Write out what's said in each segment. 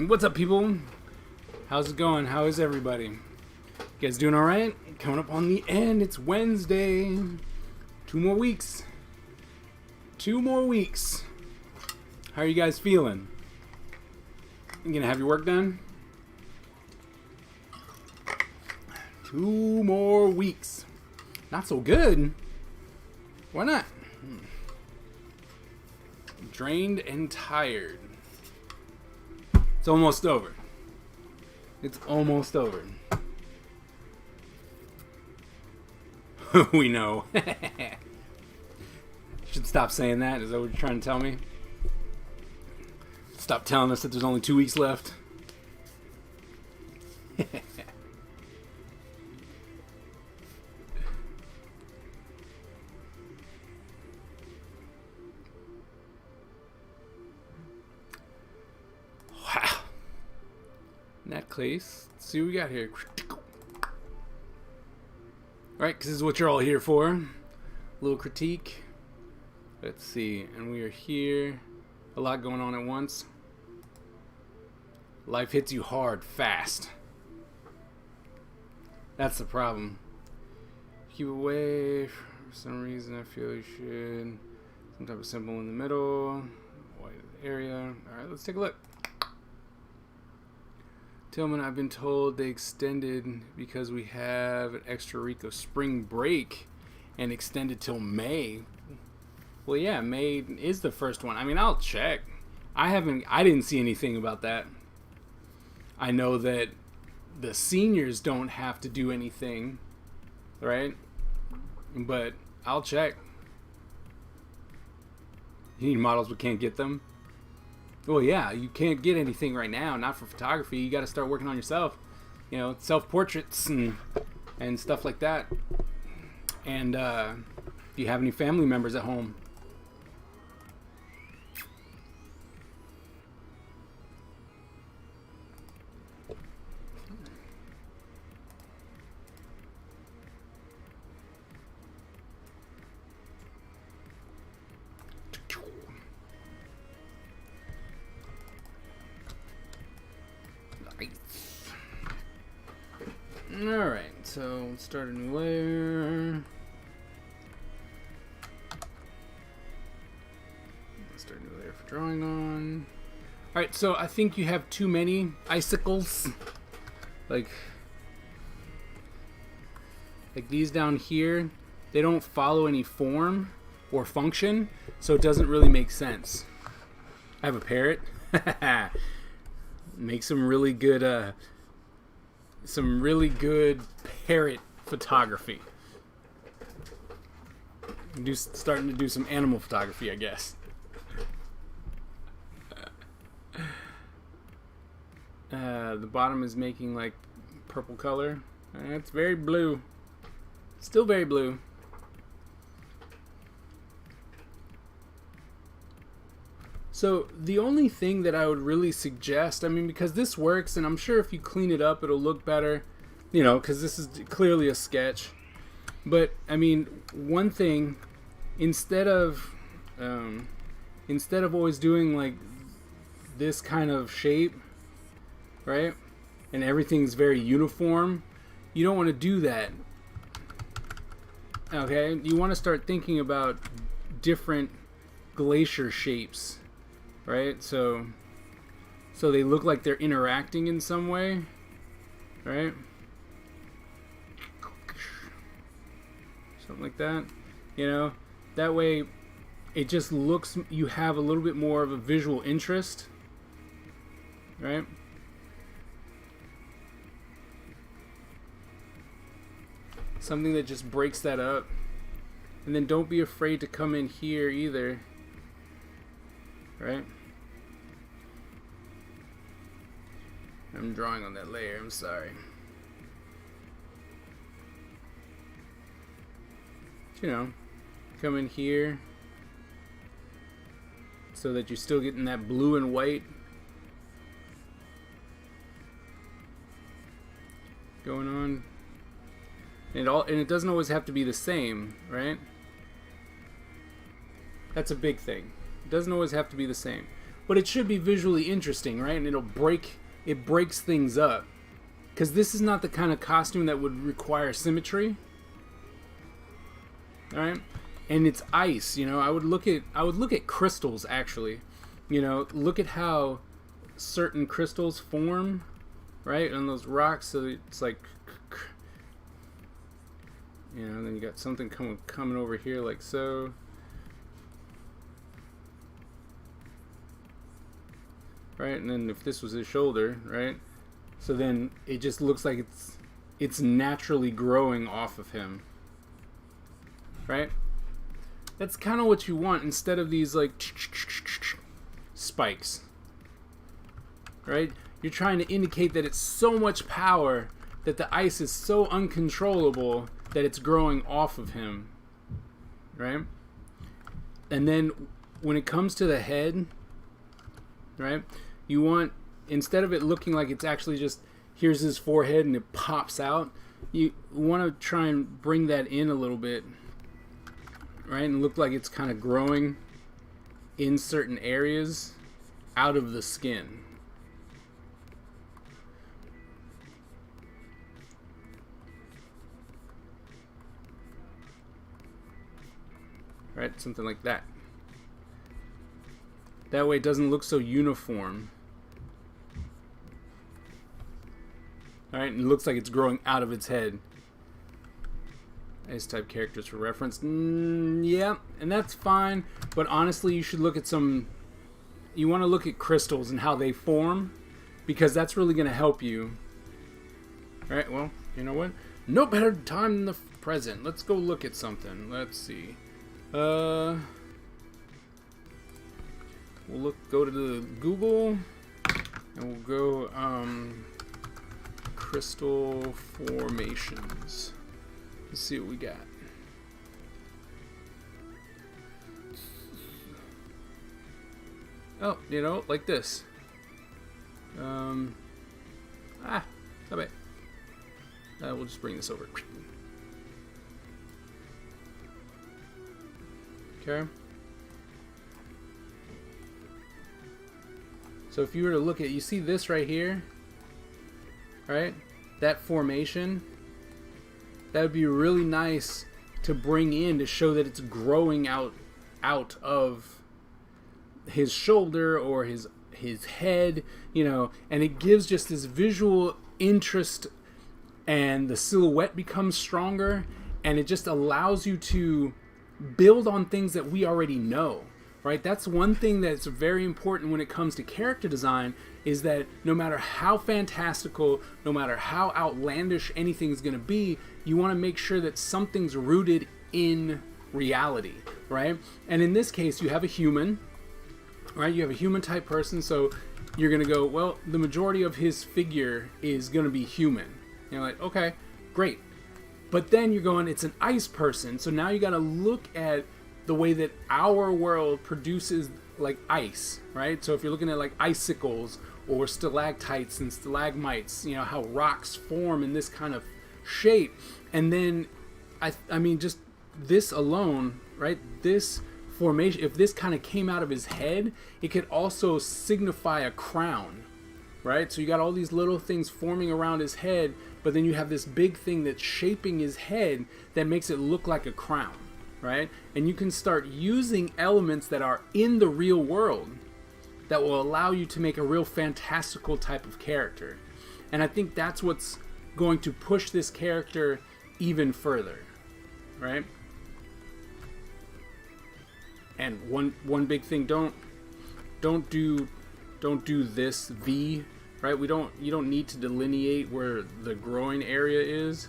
What's up, people? How's it going? How is everybody? You guys doing alright? Coming up on the end. It's Wednesday. 2 more weeks. 2 more weeks. How are you guys feeling? You gonna have your work done? 2 more weeks. Not so good. Why not? Drained and tired. It's almost over. It's almost over. We know. Should stop saying that. Is that what you're trying to tell me? Stop telling us that there's only 2 weeks left. Wow. Necklace. Let's see what we got here. Alright, because this is what you're all here for. A little critique. Let's see. And we are here. A lot going on at once. Life hits you hard, fast. That's the problem. Keep away. For some reason, I feel you should. Some type of symbol in the middle. White area. Alright, let's take a look. Tillman, I've been told they extended because we have an extra week of spring break and extended till May. Well, yeah, May is the first one. I mean, I'll check. I didn't see anything about that. I know that the seniors don't have to do anything, right? But I'll check. You need models but can't get them? Well, yeah, you can't get anything right now, not for photography. You got to start working on yourself. You know, self-portraits and stuff like that. And do you have any family members at home? Alright, so let's start a new layer. Let's start a new layer for drawing on. Alright, so I think you have too many icicles. Like these down here, they don't follow any form or function, so it doesn't really make sense. I have a parrot. Make some really good parrot photography. Starting to do some animal photography, I guess. The bottom is making like purple color. It's very blue. Still very blue. So the only thing that I would really suggest, I mean, because this works, and I'm sure if you clean it up, it'll look better, you know, because this is clearly a sketch. But I mean, one thing, instead of always doing like this kind of shape, right, and everything's very uniform, you don't want to do that. Okay, you want to start thinking about different glacier shapes. Right, so they look like they're interacting in some way, right? Something like that, you know. That way, it just looks. You have a little bit more of a visual interest, right? Something that just breaks that up, and then don't be afraid to come in here either. Right? I'm drawing on that layer, I'm sorry. You know, come in here so that you're still getting that blue and white going on. And it doesn't always have to be the same, right? That's a big thing. It doesn't always have to be the same. but it should be visually interesting, right? And it breaks things up. Because this is not the kind of costume that would require symmetry. Alright? And it's ice, you know. I would look at crystals, actually. You know, look at how certain crystals form, right, on those rocks. So it's like, you know, and then you got something coming over here like so. Right? And then if this was his shoulder, right? So then it just looks like it's naturally growing off of him. Right? That's kind of what you want instead of these like spikes. Right? You're trying to indicate that it's so much power that the ice is so uncontrollable that it's growing off of him. Right? And then when it comes to the head, right? You want, instead of it looking like it's actually just, here's his forehead and it pops out, you want to try and bring that in a little bit, right? And look like it's kind of growing in certain areas out of the skin. Right? Something like that. That way it doesn't look so uniform. Alright, and it looks like it's growing out of its head. Ice type characters for reference. Yeah, and that's fine. But honestly, you should look at you want to look at crystals and how they form, because that's really going to help you. Alright, well, you know what? No better time than the present. Let's go look at something. Let's see. We'll go to the Google, and we'll go crystal formations. Let's see what we got. Oh, you know, like this. Not bad. We'll just bring this over. Okay. So if you were to look at, you see this right here, right? That formation, that would be really nice to bring in to show that it's growing out of his shoulder or his head, you know, and it gives just this visual interest, and the silhouette becomes stronger, and it just allows you to build on things that we already know. Right? That's one thing that's very important when it comes to character design, is that no matter how fantastical, no matter how outlandish anything's going to be, you want to make sure that something's rooted in reality, right? And in this case, you have a human, right? You have a human type person, so you're going to go, well, the majority of his figure is going to be human. You're like, okay, great. But then you're going, it's an ice person, so now you got to look at the way that our world produces like ice, right? So if you're looking at like icicles or stalactites and stalagmites, you know, how rocks form in this kind of shape. And then, I mean, just this alone, right? This formation, if this kind of came out of his head, it could also signify a crown, right? So you got all these little things forming around his head, but then you have this big thing that's shaping his head that makes it look like a crown. Right? And you can start using elements that are in the real world that will allow you to make a real fantastical type of character. And I think that's what's going to push this character even further. Right? And one big thing, don't do this V, right? You don't need to delineate where the groin area is.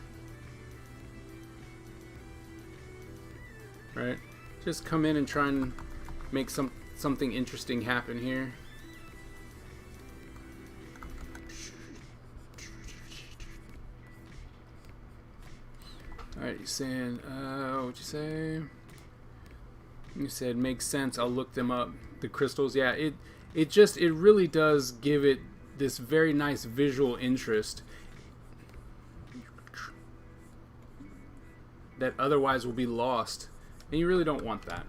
Right? Just come in and try and make something interesting happen here. Alright, you're saying, what'd you say? You said, makes sense, I'll look them up. The crystals, yeah, it really does give it this very nice visual interest that otherwise will be lost. And you really don't want that.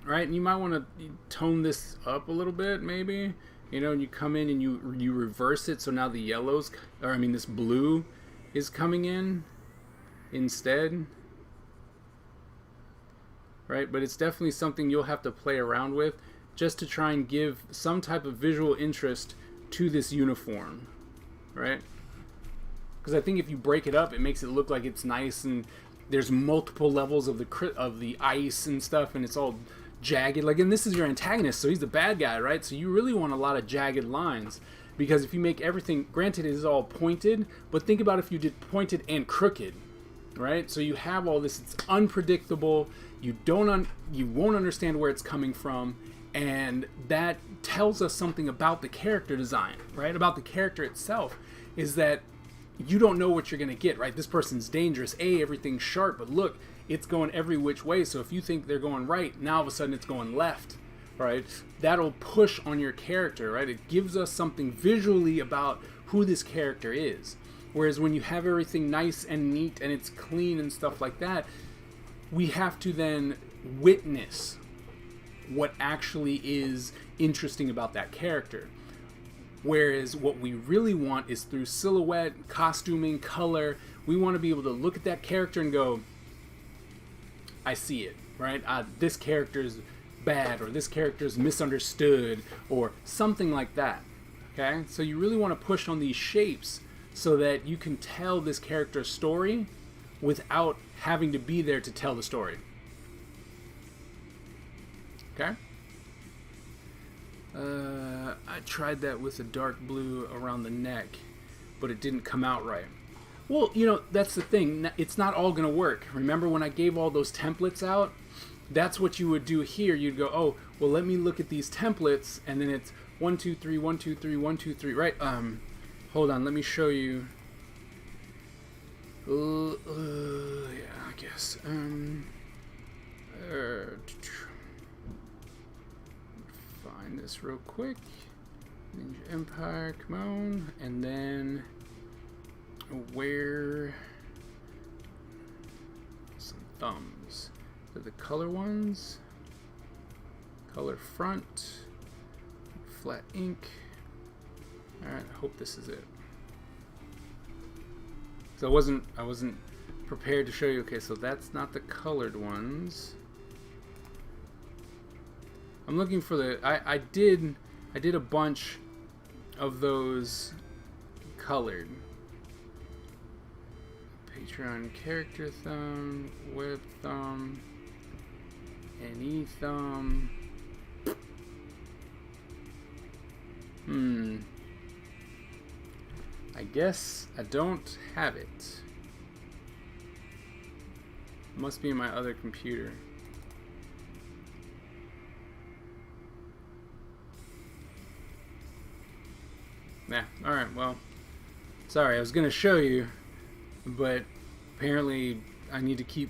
right? And you might want to tone this up a little bit, maybe. You know, and you come in and you reverse it, so now the yellows, or I mean this blue is coming in instead. Right? But it's definitely something you'll have to play around with just to try and give some type of visual interest to this uniform. Right? Because I think if you break it up, it makes it look like it's nice and there's multiple levels of the ice and stuff, and it's all jagged. Like, and this is your antagonist, so he's the bad guy, right? So you really want a lot of jagged lines, because if you make everything, granted it is all pointed, but think about if you did pointed and crooked, right? So you have all this, it's unpredictable, you won't understand where it's coming from, and that tells us something about the character design, right? About the character itself, is that you don't know what you're going to get, right? This person's dangerous. Everything's sharp, but look, it's going every which way. So if you think they're going right, now all of a sudden it's going left, right? That'll push on your character, right? It gives us something visually about who this character is. Whereas when you have everything nice and neat and it's clean and stuff like that, we have to then witness what actually is interesting about that character. Whereas what we really want is through silhouette, costuming, color, we want to be able to look at that character and go, I see it, right? This character's bad, or this character's misunderstood, or something like that, okay? So you really want to push on these shapes so that you can tell this character's story without having to be there to tell the story. Okay? I tried that with a dark blue around the neck, but it didn't come out right. Well, you know, that's the thing. It's not all going to work. Remember when I gave all those templates out? That's what you would do here. You'd go, oh, well, let me look at these templates, and then it's 1, 2, 3, 1, 2, 3, 1, 2, 3, right? Hold on, let me show you. Yeah, I guess. Find this real quick. Ninja Empire, come on. And then where some thumbs. The color ones. Color front. Flat ink. Alright, I hope this is it. So I wasn't prepared to show you. Okay, so that's not the colored ones. I'm looking for the I did a bunch of those colored. Patreon character thumb, web thumb, NE thumb. I guess I don't have it. Must be in my other computer. Nah, alright, well, sorry, I was going to show you, but apparently I need to keep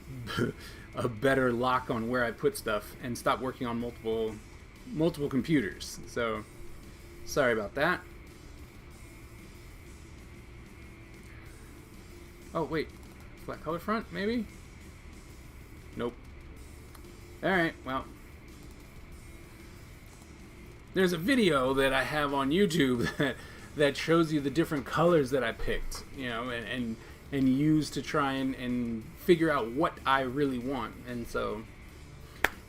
a better lock on where I put stuff and stop working on multiple computers. So, sorry about that. Oh, wait, flat color front, maybe? Nope. Alright, well. There's a video that I have on YouTube that shows you the different colors that I picked, you know, and use to try and figure out what I really want. And so,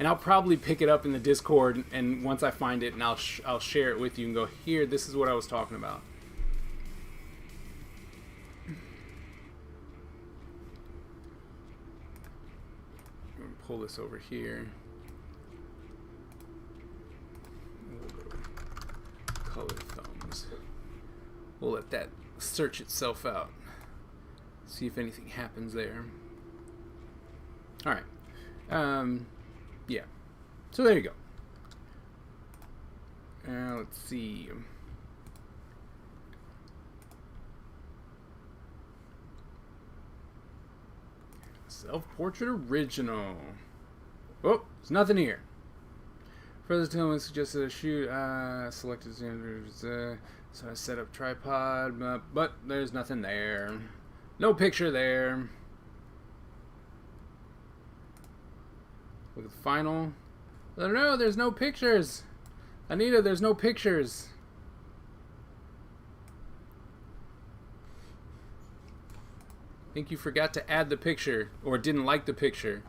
and I'll probably pick it up in the Discord, and once I find it, and I'll share it with you and go, here, this is what I was talking about. I'm gonna pull this over here. Color thumbs. We'll let that search itself out. See if anything happens there. Alright. Yeah. So there you go. Let's see. Self-portrait original. Oh, there's nothing here. Further tell suggested a shoot. Selected standards. So I set up tripod, but there's nothing there. No picture there. Look at the final. No, there's no pictures. Anita, there's no pictures. I think you forgot to add the picture or didn't like the picture.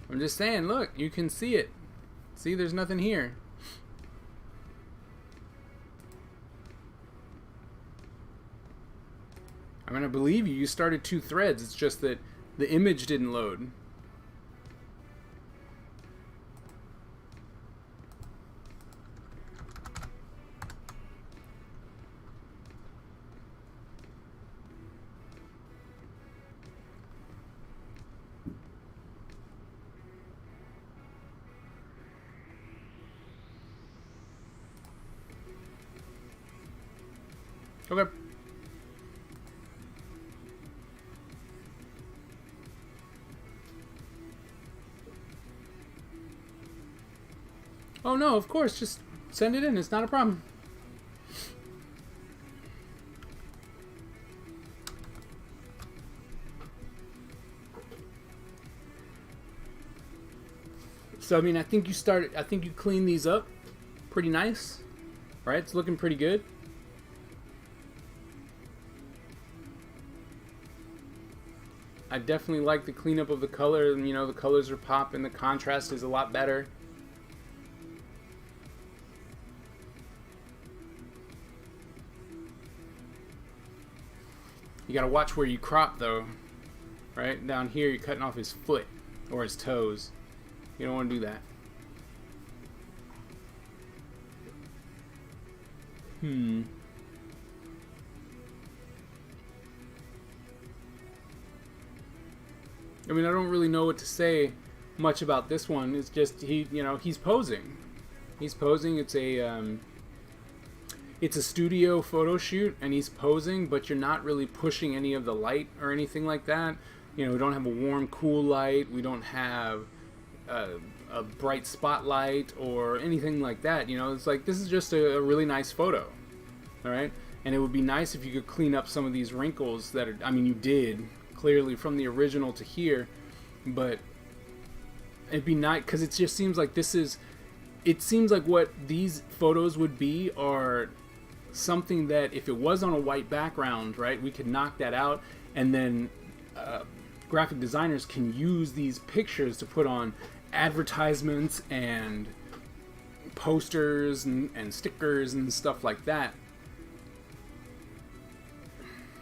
I'm just saying, look, you can see it. See, there's nothing here. I'm gonna believe you. You started 2 threads. It's just that the image didn't load. Okay. Oh no, of course, just send it in. It's not a problem. So I mean, I think you cleaned these up pretty nice. Right? It's looking pretty good. I definitely like the cleanup of the color, and you know, the colors are popping, the contrast is a lot better. You gotta watch where you crop though. Right? Down here you're cutting off his foot or his toes. You don't want to do that. I mean, I don't really know what to say much about this one. It's just he's posing. He's posing. It's a studio photo shoot, and he's posing, but you're not really pushing any of the light or anything like that. You know, we don't have a warm, cool light. We don't have a bright spotlight or anything like that. You know, it's like this is just a really nice photo. All right, and it would be nice if you could clean up some of these wrinkles that are. I mean, you did clearly from the original to here, but it'd be nice because it just seems like this is. It seems like what these photos would be are something that if it was on a white background, right, we could knock that out, and then graphic designers can use these pictures to put on advertisements and posters and stickers and stuff like that,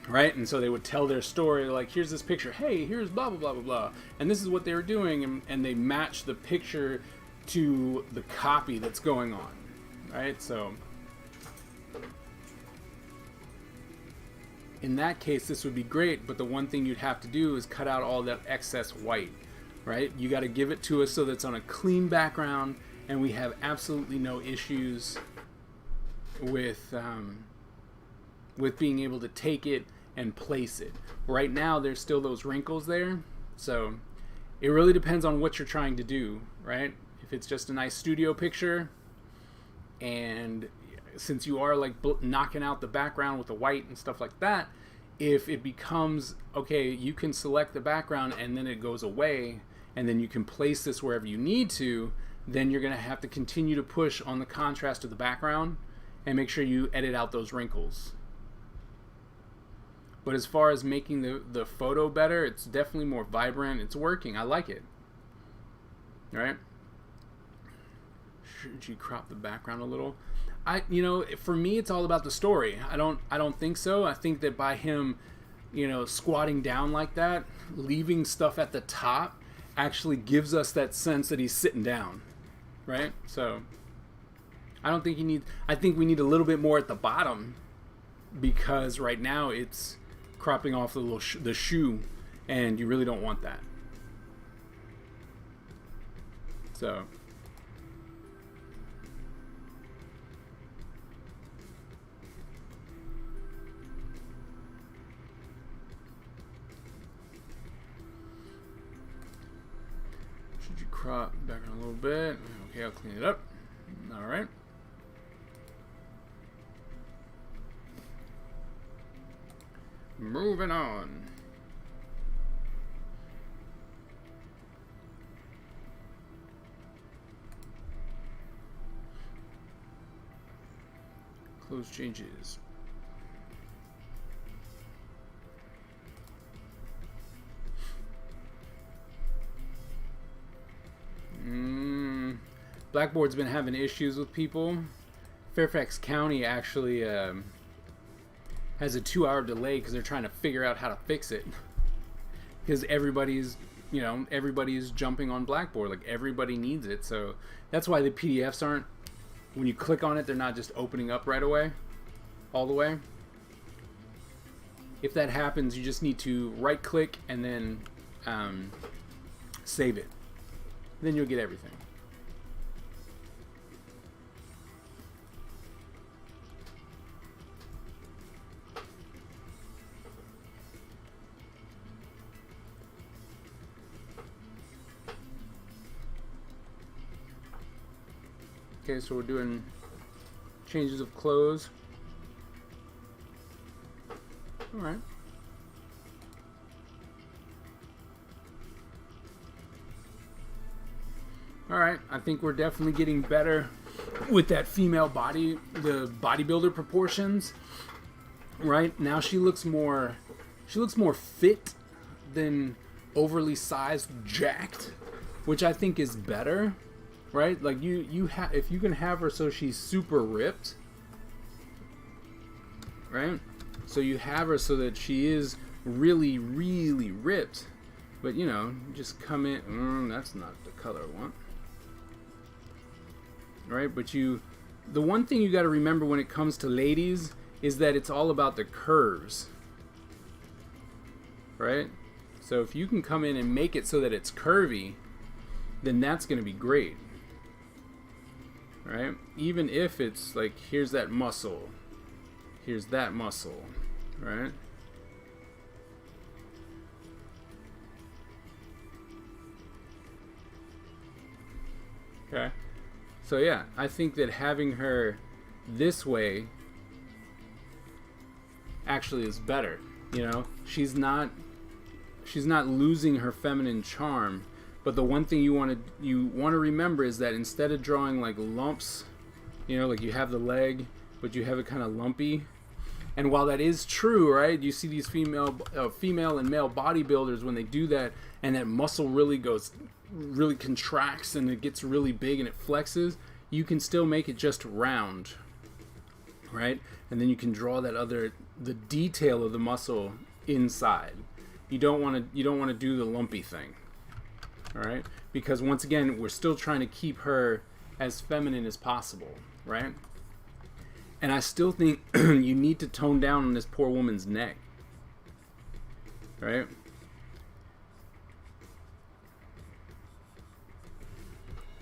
right? And so they would tell their story, like, here's this picture, hey, here's blah blah blah blah blah, and this is what they were doing, and they match the picture to the copy that's going on, right? So in that case, this would be great, but the one thing you'd have to do is cut out all that excess white, right? You got to give it to us so that it's on a clean background, and we have absolutely no issues with being able to take it and place it. Right now, there's still those wrinkles there, so it really depends on what you're trying to do, right? If it's just a nice studio picture, and since you are like knocking out the background with the white and stuff like that, if it becomes, okay, you can select the background and then it goes away, and then you can place this wherever you need to, then you're going to have to continue to push on the contrast of the background and make sure you edit out those wrinkles. But as far as making the photo better, it's definitely more vibrant. It's working. I like it. All right? Should you crop the background a little? For me, it's all about the story. I don't think so. I think that by him, squatting down like that, leaving stuff at the top, actually gives us that sense that he's sitting down, right? So I don't think I think we need a little bit more at the bottom, because right now it's cropping off the shoe, and you really don't want that. So. Should you crop back on a little bit? Okay, I'll clean it up. All right. Moving on. Close changes. Blackboard's been having issues with people. Fairfax County actually has a 2-hour delay because they're trying to figure out how to fix it. Because everybody's jumping on Blackboard. Like, everybody needs it. So that's why the PDFs aren't, when you click on it, they're not just opening up right away, all the way. If that happens, you just need to right click and then save it. Then you'll get everything. Okay, so we're doing changes of clothes. All right. All right, I think we're definitely getting better with that female body, the bodybuilder proportions. Right? Now she looks more fit than overly sized, jacked, which I think is better. Right? Like if you can have her so she's super ripped, right? So you have her so that she is really, really ripped, but just come in. That's not the color I want. Right? But the one thing you got to remember when it comes to ladies is that it's all about the curves, right? So if you can come in and make it so that it's curvy, then that's going to be great. Right? Even if it's like, here's that muscle, here's that muscle, right? Okay. So yeah, I think that having her this way actually is better. She's not losing her feminine charm. But the one thing you want to remember is that instead of drawing like lumps, like you have the leg, but you have it kind of lumpy. And while that is true, right? You see these female and male bodybuilders when they do that, and that muscle really contracts and it gets really big and it flexes. You can still make it just round, right? And then you can draw the detail of the muscle inside. You don't want to do the lumpy thing. All right, because once again, we're still trying to keep her as feminine as possible, right? And I still think you need to tone down on this poor woman's neck, right?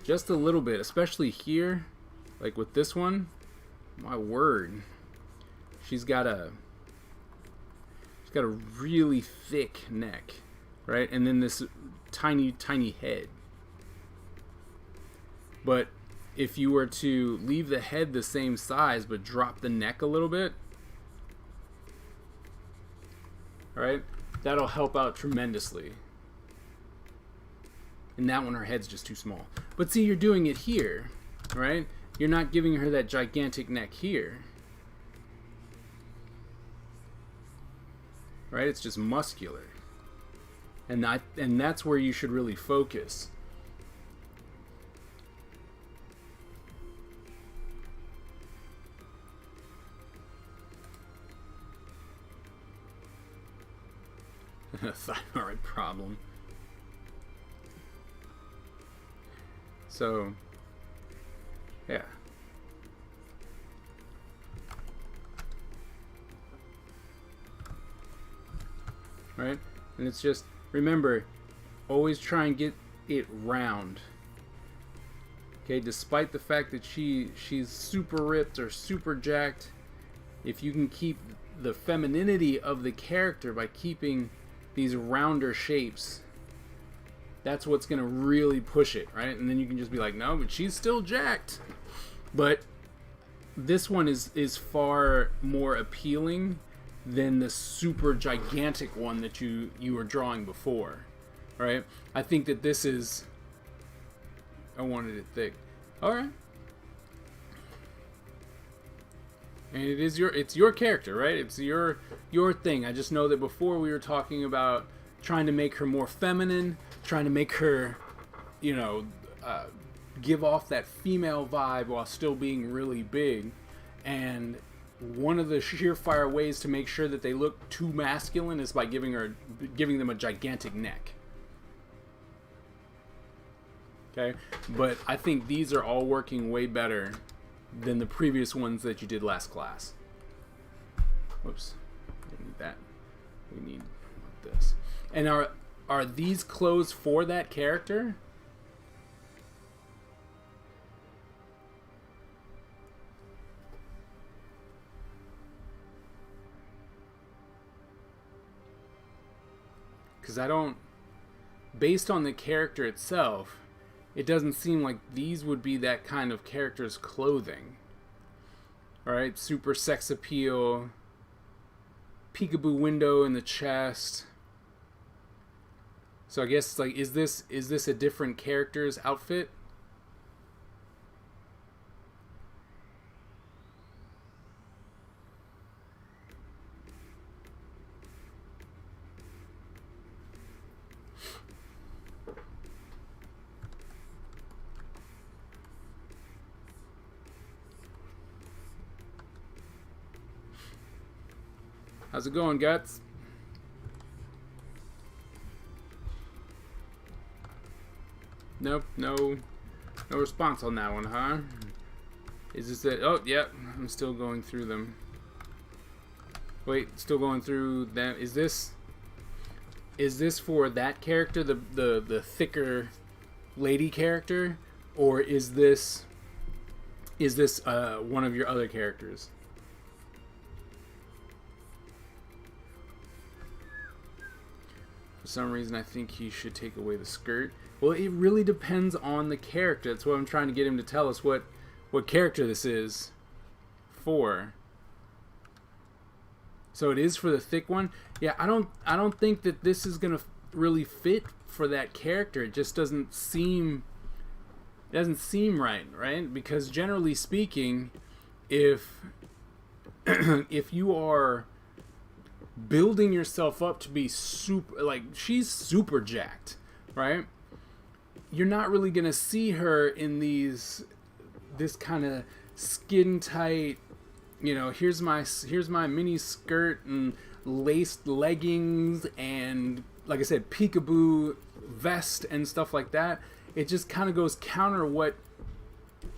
Just a little bit, especially here, like with this one. My word, she's got a really thick neck, right? And then this tiny head. But if you were to leave the head the same size but drop the neck a little bit, right, that'll help out tremendously. And that one, her head's just too small. But see, you're doing it here, right? You're not giving her that gigantic neck here, right? It's just muscular. And that's where you should really focus. Thyroid problem. So, yeah. Right? And it's just, remember, always try and get it round. Okay, despite the fact that she's super ripped or super jacked, if you can keep the femininity of the character by keeping these rounder shapes, That's what's going to really push it, right? And then you can just be like, no, but she's still jacked. But this one is far more appealing than the super gigantic one that you were drawing before, right? I think that this is... I wanted it thick. All right. And it's your character, right? It's your thing. I just know that before we were talking about trying to make her more feminine, trying to make her, give off that female vibe while still being really big. And one of the surefire ways to make sure that they look too masculine is by giving them a gigantic neck. Okay? But I think these are all working way better than the previous ones that you did last class. Whoops. We need that. We need this. And are these clothes for that character? Because based on the character itself, it doesn't seem like these would be that kind of character's clothing. Alright, super sex appeal, peekaboo window in the chest. So I guess, like, is this a different character's outfit? How's it going, Guts? Nope, no response on that one, huh? Is this it? Oh, yep, I'm still going through them. Wait, still going through them. Is this for that character, the thicker lady character, or is this one of your other characters? For some reason, I think he should take away the skirt. Well, it really depends on the character. That's what I'm trying to get him to tell us what character this is for. So it is for the thick one. Yeah, I don't think that this is gonna really fit for that character. It just doesn't seem right? Because generally speaking, if you are building yourself up to be super, like, she's super jacked, right? You're not really gonna see her in this kind of skin tight, here's my mini skirt and laced leggings and, like I said, peekaboo vest and stuff like that. It just kind of goes counter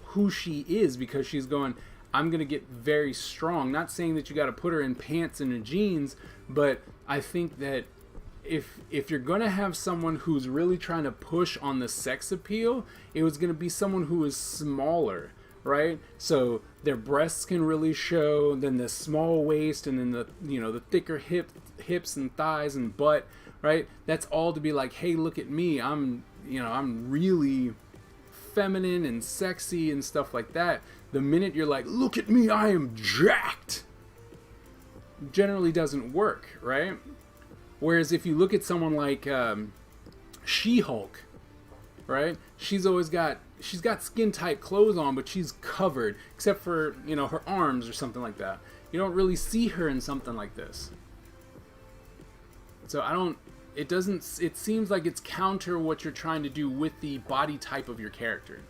who she is, because she's going, I'm going to get very strong. Not saying that you got to put her in pants and in jeans, but I think that if you're going to have someone who's really trying to push on the sex appeal, it was going to be someone who is smaller, right? So their breasts can really show, then the small waist, and then the thicker hips and thighs and butt, right? That's all to be like, hey, look at me. I'm really feminine and sexy and stuff like that. The minute you're like, look at me, I am jacked, generally doesn't work, right? Whereas if you look at someone like She-Hulk, right? She's got skin tight clothes on, but she's covered, except for, her arms or something like that. You don't really see her in something like this. So it seems like it's counter what you're trying to do with the body type of your character.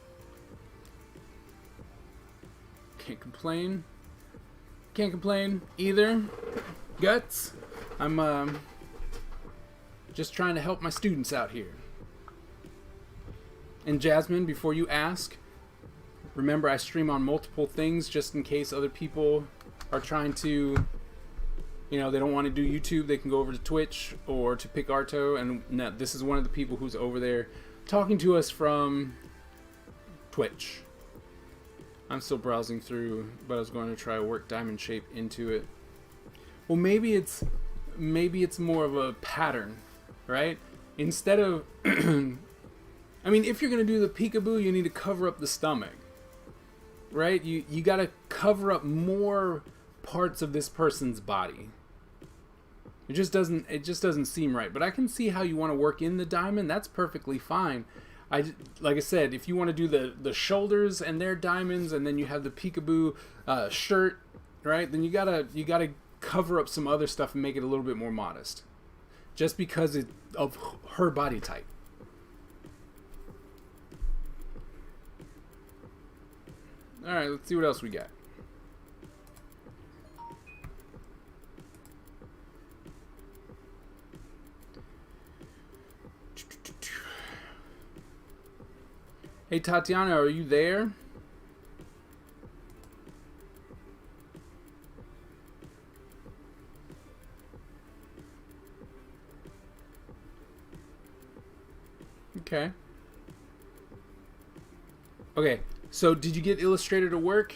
Can't complain either. Guts. I'm just trying to help my students out here. And Jasmine, before you ask, remember I stream on multiple things just in case other people are trying to, they don't want to do YouTube. They can go over to Twitch or to Picarto, and now this is one of the people who's over there talking to us from Twitch. I'm still browsing through, but I was going to try work diamond shape into it. Well, maybe it's more of a pattern, right? Instead of I mean, if you're going to do the peekaboo, you need to cover up the stomach. Right? You got to cover up more parts of this person's body. It just doesn't seem right. But I can see how you want to work in the diamond. That's perfectly fine. Like I said, if you want to do the shoulders and their diamonds, and then you have the peekaboo shirt, right? Then you gotta cover up some other stuff and make it a little bit more modest, just because of her body type. All right, let's see what else we got. Hey Tatiana, are you there? Okay. Okay, so did you get Illustrator to work?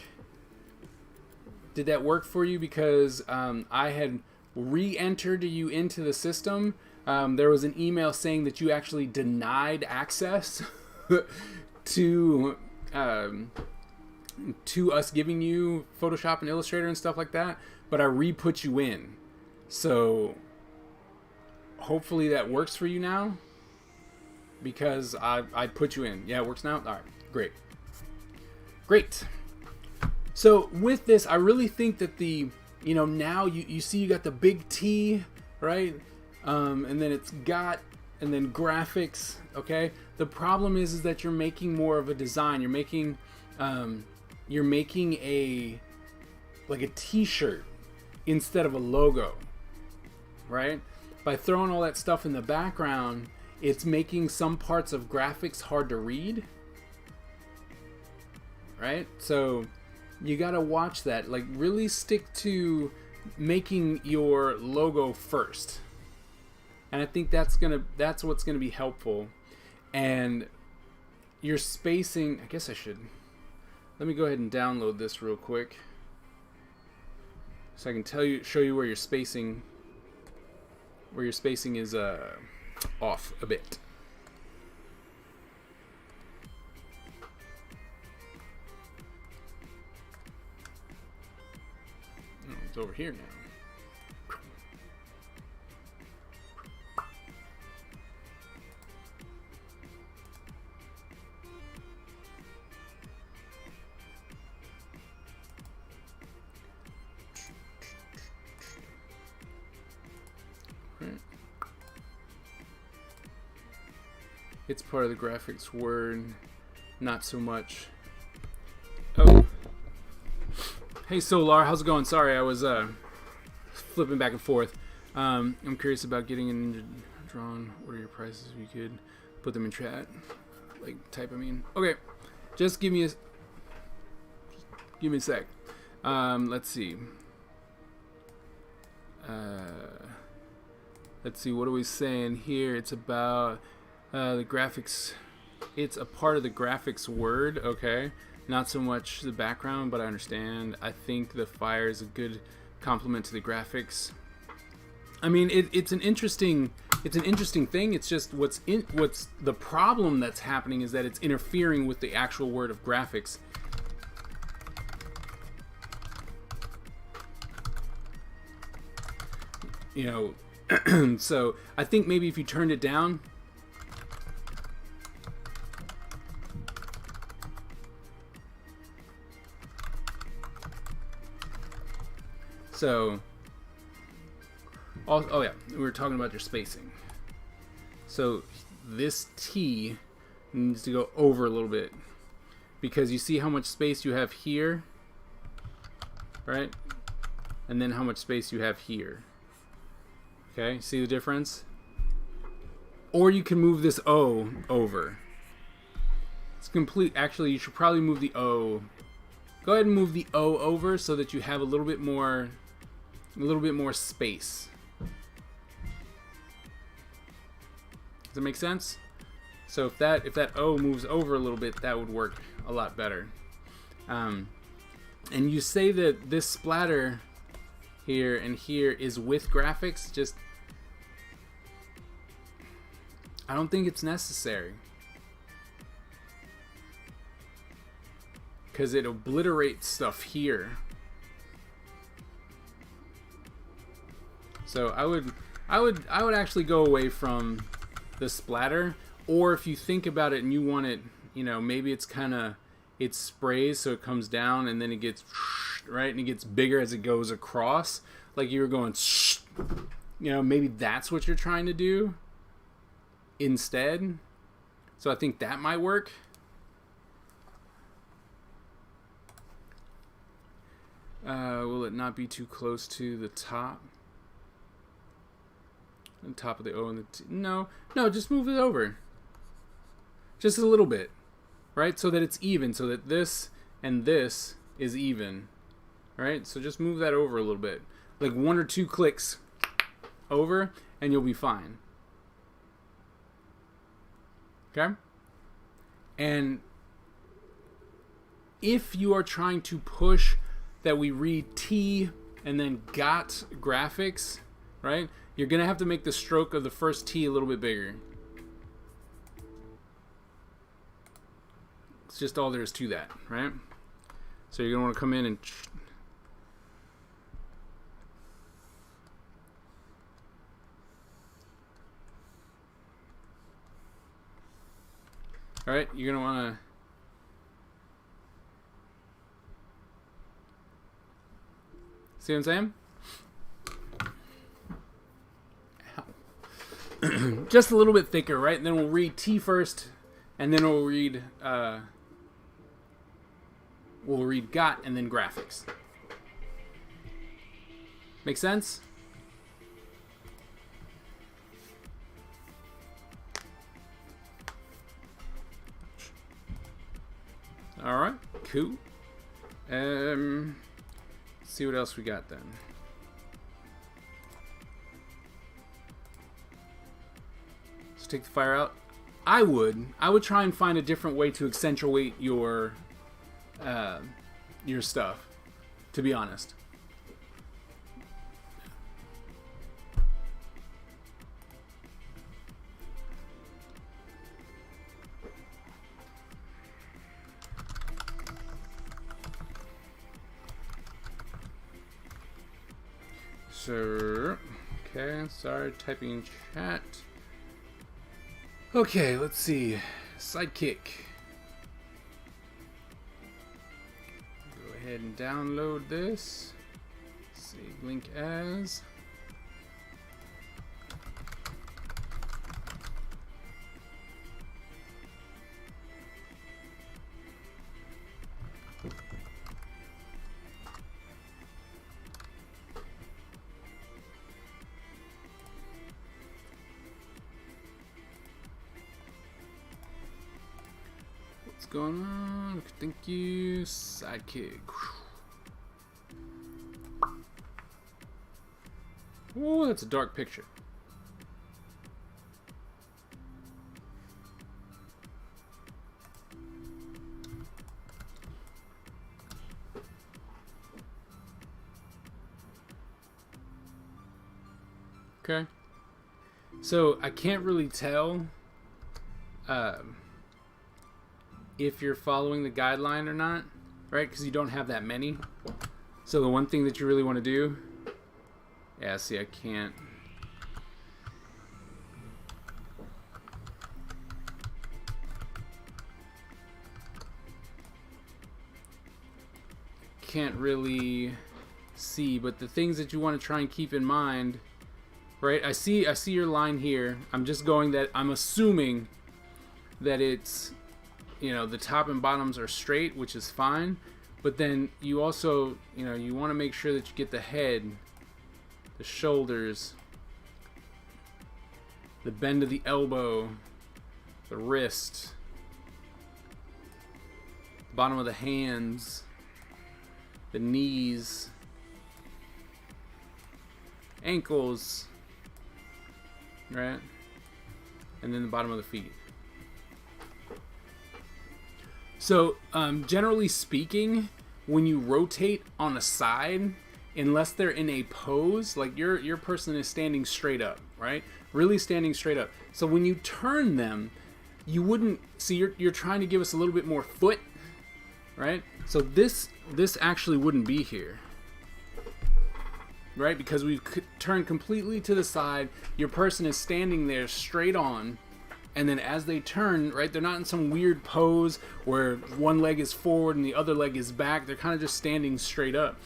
Did that work for you? Because I had re-entered you into the system. There was an email saying that you actually denied access to us giving you Photoshop and Illustrator and stuff like that, but I re-put you in. So hopefully that works for you now, because I put you in. Yeah, it works now? All right, great. Great. So with this, I really think that now you see you got the big T, right? And then it's got, and then graphics, okay? The problem is that you're making more of a design. You're making a t-shirt instead of a logo, right? By throwing all that stuff in the background, it's making some parts of graphics hard to read, right? So you gotta watch that. Like, really stick to making your logo first. And I think that's what's gonna be helpful. And your spacing, I guess I should, let me go ahead and download this real quick so I can show you where your spacing is off a bit. Oh, it's over here now. It's part of the graphics word, not so much. Oh. Hey Solar, how's it going? Sorry, I was flipping back and forth. I'm curious about getting a Ninja drawn. What are your prices? If you could put them in chat. Like, type, I mean. Okay, just give me a sec. Let's see. Let's see, what are we saying here? It's about the graphics. It's a part of the graphics word, okay? Not so much the background, but I understand. I think the fire is a good complement to the graphics. I mean, it's an interesting thing. It's just what's the problem that's happening is that it's interfering with the actual word of graphics. You know, so I think maybe if you turned it down. So, oh yeah, we were talking about your spacing. So this T needs to go over a little bit, because you see how much space you have here, right? And then how much space you have here. Okay, see the difference? Or you can move this O over. It's complete. Actually, you should probably move the O. Go ahead and move the O over so that you have a little bit more space. Does that make sense? So if that O moves over a little bit, that would work a lot better. And you say that this splatter here and here is with graphics. Just, I don't think it's necessary. because it obliterates stuff here. So I would actually go away from the splatter. Or if you think about it and you want it, you know, maybe it's kind of, it sprays so it comes down and then it gets, right, and it gets bigger as it goes across, like you were going, you know, maybe that's what you're trying to do instead. So I think that might work. Will it not be too close to the top? On top of the O and the T? No, just move it over. Just a little bit, right? So that it's even, so that this and this is even, right? So just move that over a little bit. Like 1 or 2 clicks over and you'll be fine. Okay? And if you are trying to push that we read T and then got graphics, right? You're going to have to make the stroke of the first T a little bit bigger. It's just all there is to that, right? So you're going to want to come in and... All right, you're going to want to... See what I'm saying? Just a little bit thicker, right? And then we'll read T first, and then we'll read got and then graphics. Make sense? All right, cool. See what else we got then. Let's take the fire out. I would try and find a different way to accentuate your stuff, to be honest. So, okay, sorry, typing in chat. Okay, let's see. Sidekick. Go ahead and download this. Save link as. What's going on? Thank you. Sidekick. Oh, that's a dark picture. Okay. So I can't really tell if you're following the guideline or not, right? Because you don't have that many. So the one thing that you really want to do, yeah, see, I can't. Can't really see, but the things that you want to try and keep in mind, right? I see your line here. I'm just going that I'm assuming that it's, you know, the top and bottoms are straight, which is fine, but then you also, you know, you want to make sure that you get the head, the shoulders, the bend of the elbow, the wrist, bottom of the hands, the knees, ankles, right? And then the bottom of the feet. So, generally speaking, when you rotate on a side, unless they're in a pose, like your person is standing straight up, right? Really standing straight up. So when you turn them, you wouldn't see, you're trying to give us a little bit more foot, right? So this actually wouldn't be here, right? Because we've turned completely to the side. Your person is standing there straight on, and then as they turn, right, they're not in some weird pose where one leg is forward and the other leg is back. They're kind of just standing straight up,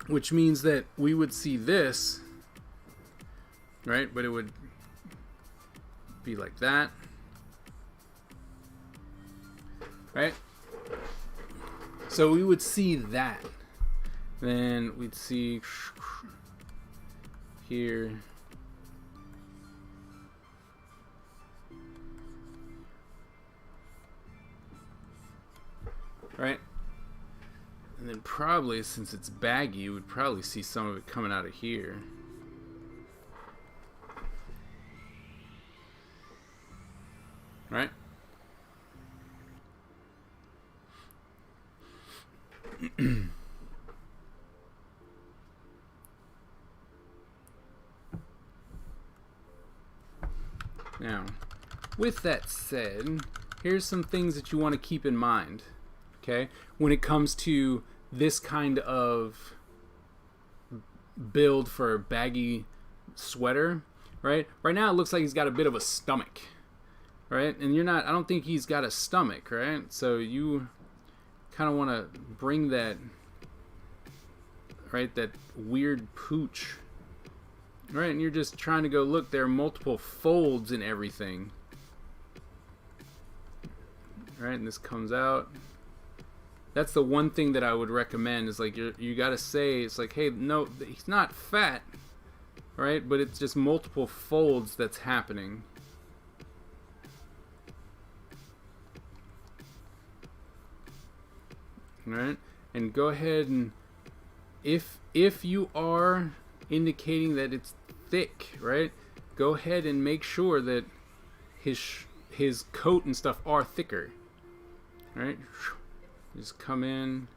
which means that we would see this, right? But it would be like that, right? So we would see that. Then we'd see here. Right? And then probably, since it's baggy, we'd probably see some of it coming out of here. Right? Now, with that said, here's some things that you want to keep in mind, okay, when it comes to this kind of build for a baggy sweater, right? Right now it looks like he's got a bit of a stomach, right? And I don't think he's got a stomach, right? So you kind of want to bring that, right, that weird pooch, right? And you're just trying to go, look, there are multiple folds in everything, right? And this comes out. That's the one thing that I would recommend is like you got to say, it's like, hey, no, he's not fat, right? But it's just multiple folds that's happening. Right? And go ahead and if you are indicating that it's thick, right? Go ahead and make sure that his coat and stuff are thicker. Right? Just come in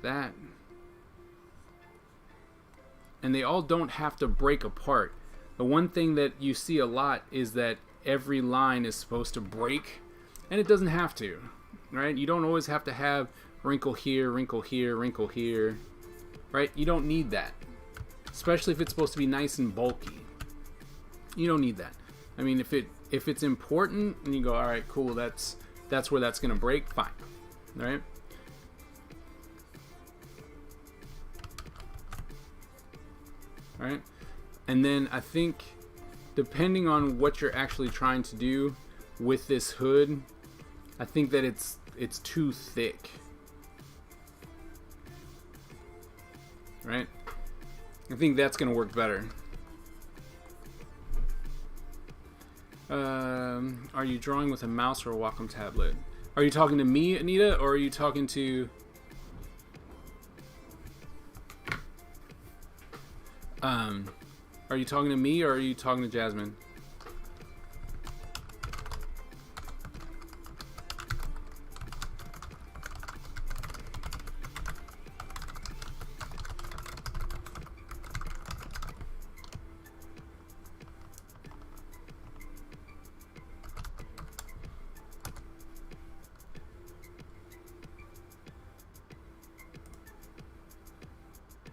that. And they all don't have to break apart. The one thing that you see a lot is that every line is supposed to break, and it doesn't have to, right? You don't always have to have wrinkle here, wrinkle here, wrinkle here, right? You don't need that, especially if it's supposed to be nice and bulky. You don't need that. I mean, if it's important and you go, all right, cool, that's where that's gonna break, fine. Right? Right? And then I think depending on what you're actually trying to do with this hood, I think that it's too thick. Right? I think that's going to work better. Are you drawing with a mouse or a Wacom tablet? Are you talking to me, Anita, or are you talking to... Are you talking to me, or are you talking to Jasmine?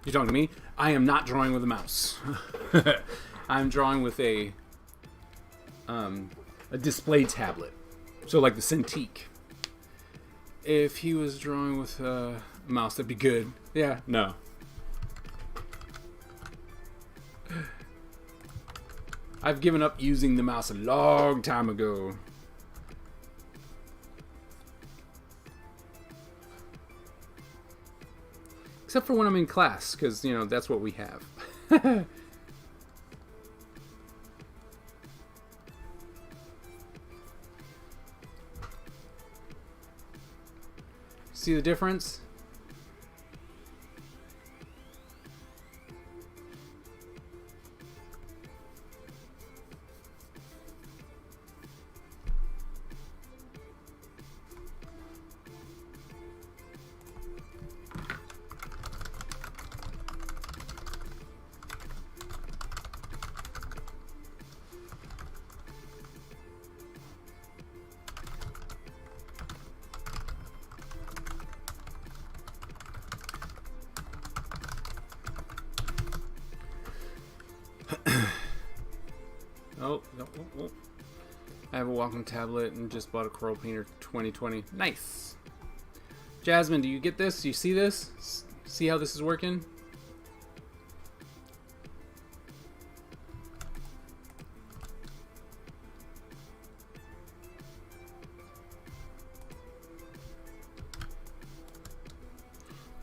You're talking to me? I am not drawing with a mouse. I'm drawing with a display tablet. So like the Cintiq. If he was drawing with a mouse, that'd be good. Yeah, no. I've given up using the mouse a long time ago. Except for when I'm in class, because, you know, that's what we have. See the difference? Oh, no, oh. I have a Wacom tablet and just bought a Corel Painter 2020. Nice. Jasmine, do you get this? Do you see this? See how this is working?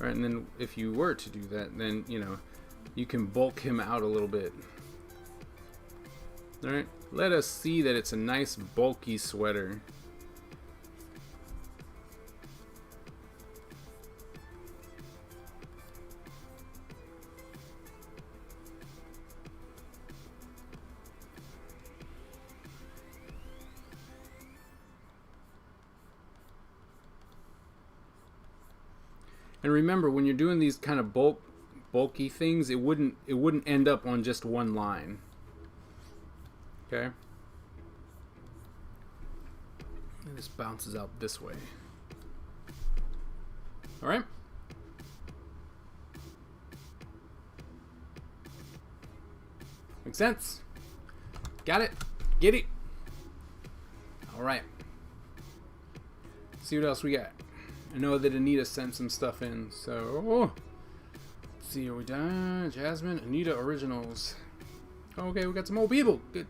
All right, and then if you were to do that, then, you know, you can bulk him out a little bit. All right, let us see that it's a nice bulky sweater. And remember, when you're doing these kind of bulky things, it wouldn't end up on just one line. Okay? And this bounces out this way. All right? Makes sense? Got it? Get it? All right. See what else we got. I know that Anita sent some stuff in, so let's see, are we done? Jasmine, Anita Originals. Okay, we got some more people. Good.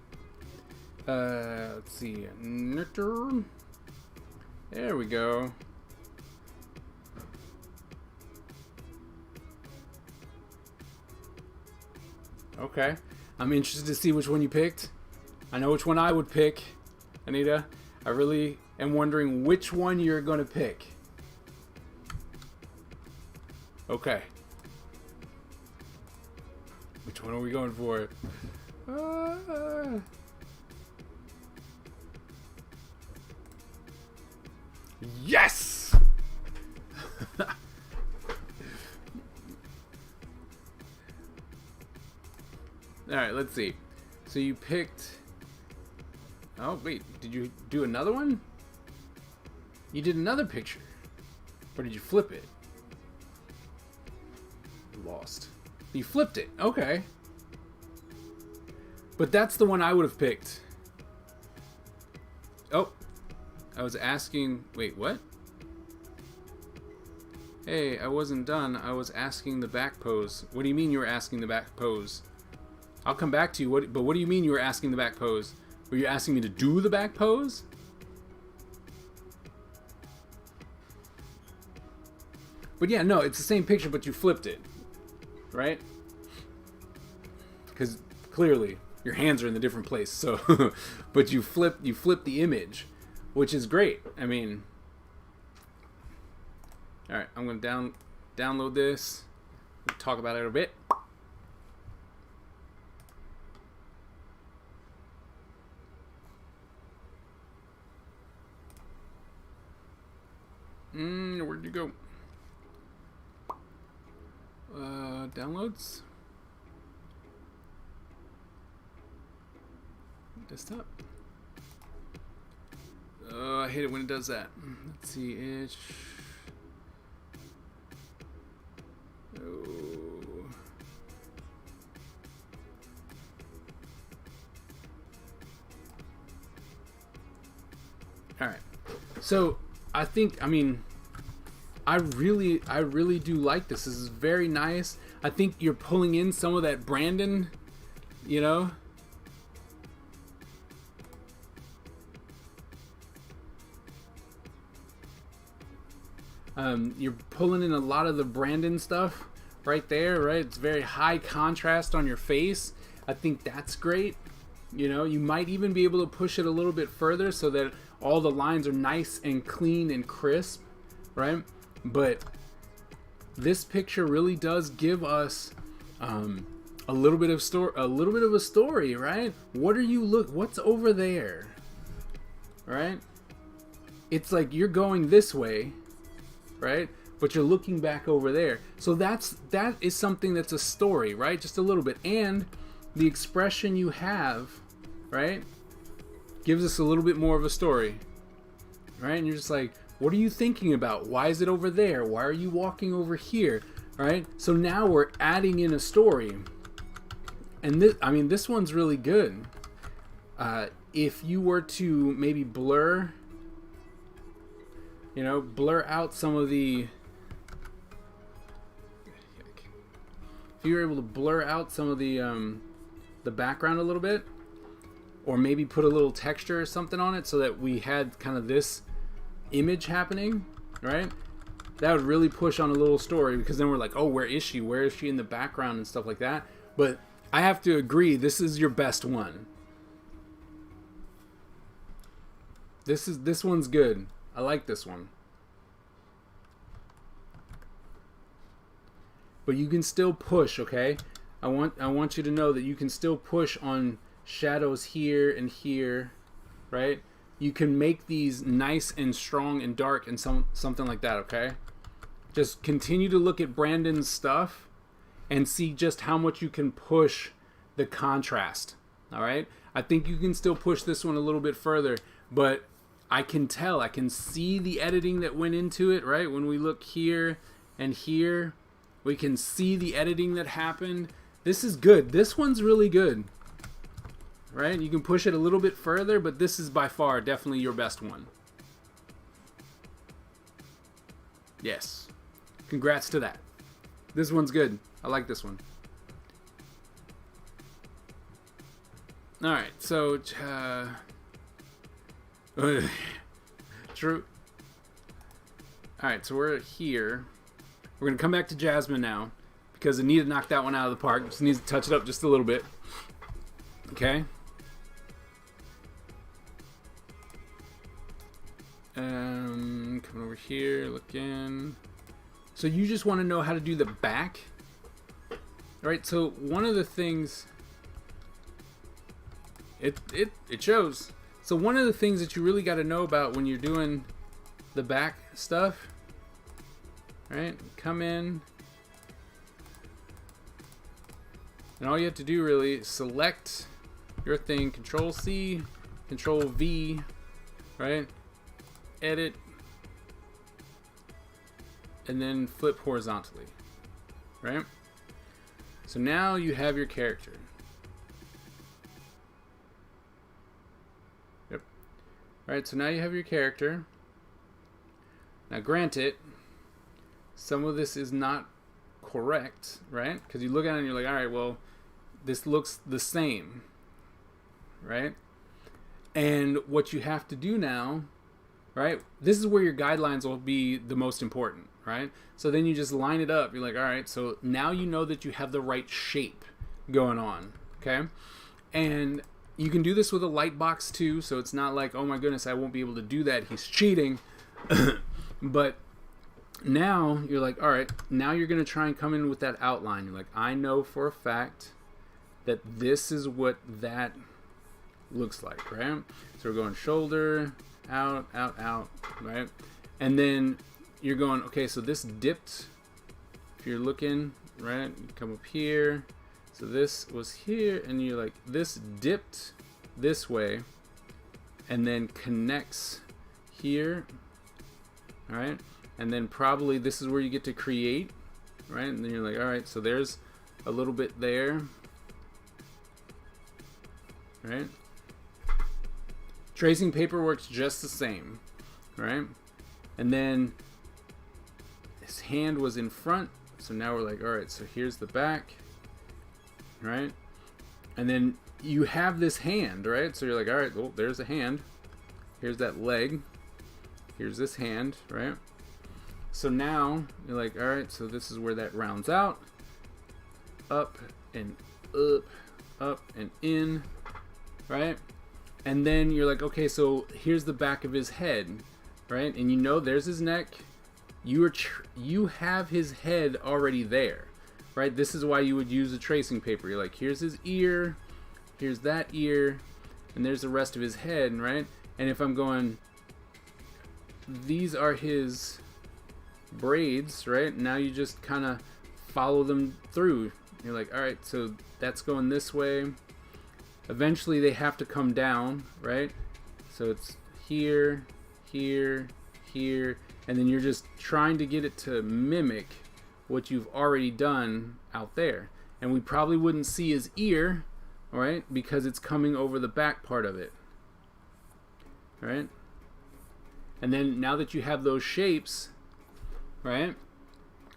Let's see, Nurture. There we go. Okay, I'm interested to see which one you picked. I know which one I would pick, Anita. I really am wondering which one you're gonna pick. Okay. Which one are we going for? Yes! Alright, let's see. So you picked... Oh, wait. Did you do another one? You did another picture. Or did you flip it? Lost. You flipped it. Okay. But that's the one I would have picked. Oh. I was asking... Wait, what? Hey, I wasn't done. I was asking the back pose. What do you mean you were asking the back pose? I'll come back to you. But what do you mean you were asking the back pose? Were you asking me to do the back pose? But yeah, no, it's the same picture, but you flipped it. Right? Because clearly your hands are in a different place. So, but you flip the image, which is great. I mean, all right, I'm gonna download this. We'll talk about it a bit. Where'd you go? Downloads. Desktop. I hate it when it does that. Let's see, itch. Oh. All right. So I mean, I really do like this. This is very nice. I think you're pulling in some of that Brandon, you know. You're pulling in a lot of the Brandon stuff right there, right? It's very high contrast on your face. I think that's great. You know, you might even be able to push it a little bit further so that all the lines are nice and clean and crisp, right? But this picture really does give us a little bit of a story, right? What's over there, right? It's like you're going this way, right? But you're looking back over there. So that is something that's a story, right? Just a little bit. And the expression you have, right, gives us a little bit more of a story, right? And you're just like, what are you thinking about? Why is it over there? Why are you walking over here? All right. So now we're adding in a story. And this one's really good. If you were to maybe blur, blur out some of the, if you were able to blur out some of the background a little bit, or maybe put a little texture or something on it so that we had kind of this image happening, right? That would really push on a little story, because then we're like, oh, where is she? Where is she in the background and stuff like that? But I have to agree, this is your best one. This one's good. I like this one. But you can still push, okay? I want you to know that you can still push on shadows here and here, right? You can make these nice and strong and dark and something like that, okay? Just continue to look at Brandon's stuff and see just how much you can push the contrast, all right? I think you can still push this one a little bit further, but I can tell, I can see the editing that went into it, right? When we look here and here, we can see the editing that happened. This is good. This one's really good, right? You can push it a little bit further, but this is by far definitely your best one. Yes. Congrats to that. This one's good. I like this one. All right, so true. All right, so we're here. We're gonna come back to Jasmine now, because Anita knocked that one out of the park. Just needs to touch it up just a little bit. Okay. Coming over here, looking. So you just want to know how to do the back, right? So one of the things, it shows. So one of the things that you really got to know about when you're doing the back stuff, right? Come in, and all you have to do really is select your thing, Control C, Control V, right? Edit, and then flip horizontally, right? So now you have your character. Yep. All right, so now you have your character. Now granted, some of this is not correct, right? Because you look at it and you're like, all right, well, this looks the same, right? And what you have to do now, right? This is where your guidelines will be the most important, right? So then you just line it up. You're like, all right, so now you know that you have the right shape going on, okay? And you can do this with a light box too, so it's not like, oh my goodness, I won't be able to do that. He's cheating. But now you're like, all right, now you're going to try and come in with that outline. You're like, I know for a fact that this is what that looks like, right? So we're going shoulder, out, out, out, right? And then you're going, okay, so this dipped, if you're looking, right, you come up here, so this was here, and you're like, this dipped this way, and then connects here, all right? And then probably this is where you get to create, right? And then you're like, all right, so there's a little bit there, right? Tracing paper works just the same, right? And then his hand was in front, so now we're like, all right, so here's the back, right? And then you have this hand, right? So you're like, all right, well, there's a hand. Here's that leg. Here's this hand, right? So now you're like, all right, so this is where that rounds out. Up and up, up and in, right? And then you're like, okay, so here's the back of his head, right? And you know there's his neck. You have his head already there, right? This is why you would use a tracing paper. You're like, here's his ear, here's that ear, and there's the rest of his head, right? And if I'm going, these are his braids, right? Now you just kind of follow them through. You're like, all right, so that's going this way. Eventually they have to come down, right? So it's here, here, here, and then you're just trying to get it to mimic what you've already done out there. And we probably wouldn't see his ear, all right, because it's coming over the back part of it, right? And then now that you have those shapes, right,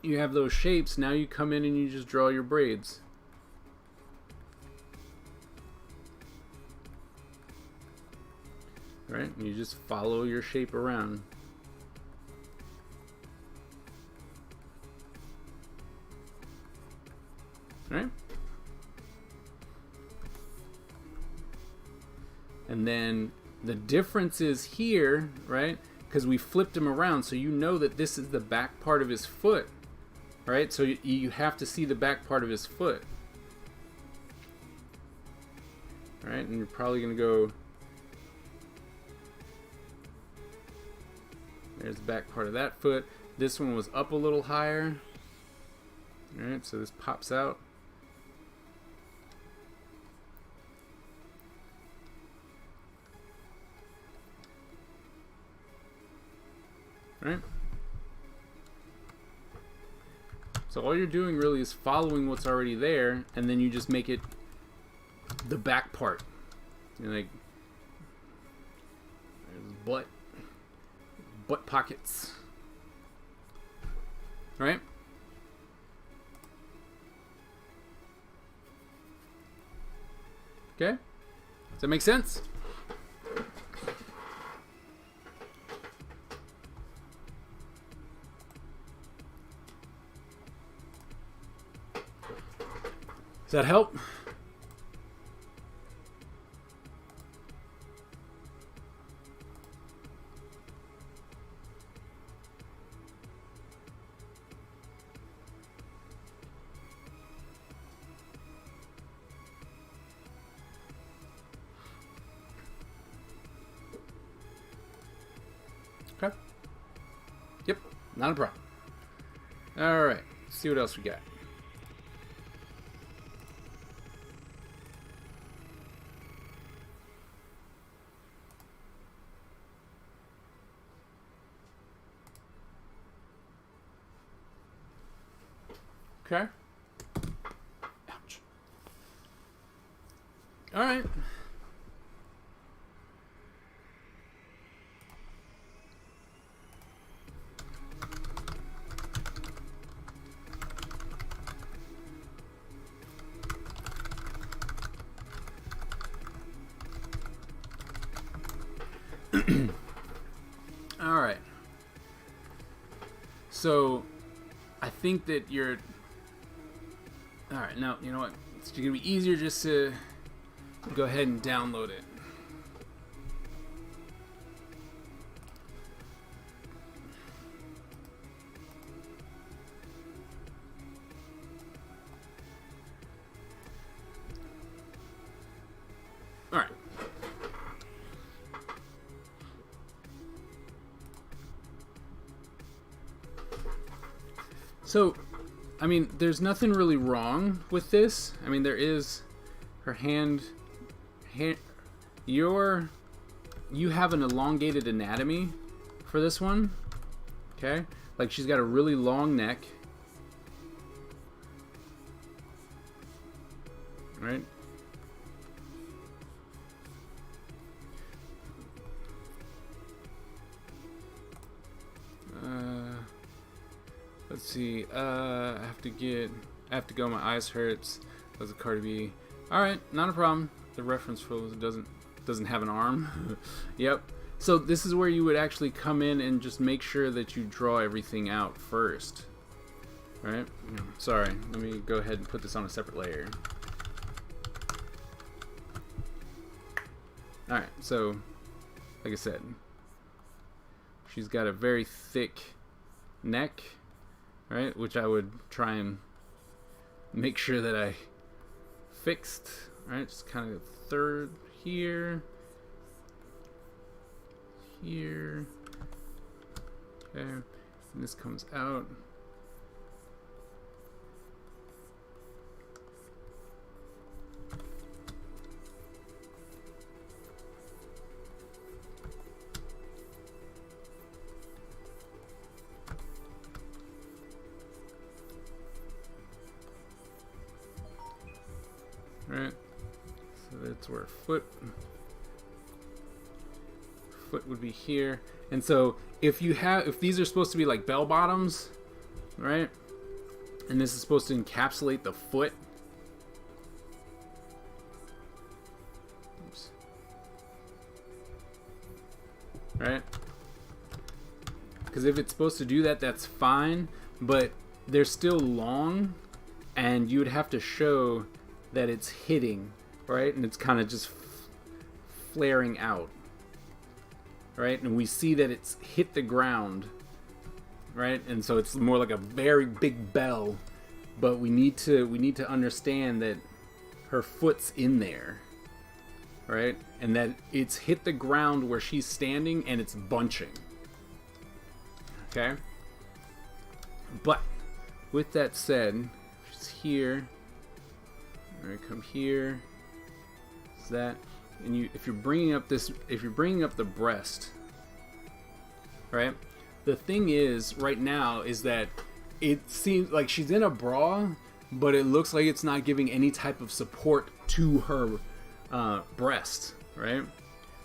you have those shapes, now you come in and you just draw your braids. Right? You just follow your shape around. Right? And then the difference is here, right? Because we flipped him around, so you know that this is the back part of his foot. Right? So you have to see the back part of his foot. Right? And you're probably going to go... There's the back part of that foot. This one was up a little higher. Alright, so this pops out. Alright. So all you're doing really is following what's already there, and then you just make it the back part. You know, like, there's butt pockets. Right? Okay? Does that make sense? Does that help? Okay. Yep, not a problem. All right, let's see what else we got. Okay. Ouch. All right. All right. So, I think that you're... All right, now, you know what? It's going to be easier just to go ahead and download it. All right. So, I mean, there's nothing really wrong with this. I mean, there is her hand you have an elongated anatomy for this one. Okay? Like, she's got a really long neck. Right? Let's see. I have to go. My eyes hurts. That's a Cardi B. All right, not a problem. The reference photo doesn't have an arm. Yep. So this is where you would actually come in and just make sure that you draw everything out first. All right. Sorry. Let me go ahead and put this on a separate layer. All right. So, like I said, she's got a very thick neck. Right, which I would try and make sure that I fixed. Right, just kind of third here, here, okay, and this comes out. Right. that's where foot would be here. And so if these are supposed to be like bell bottoms, right? And this is supposed to encapsulate the foot. Oops. Right? Because if it's supposed to do that, that's fine, but they're still long, and you would have to show that it's hitting, right? And it's kind of just flaring out, right? And we see that it's hit the ground, right? And so it's more like a very big bell, but we need to understand that her foot's in there, right? And that it's hit the ground where she's standing and it's bunching. Okay? But with that said, she's here. All right, come here. Is that? And if you're bringing up the breast, right? The thing is, right now, is that it seems like she's in a bra, but it looks like it's not giving any type of support to her breast, right?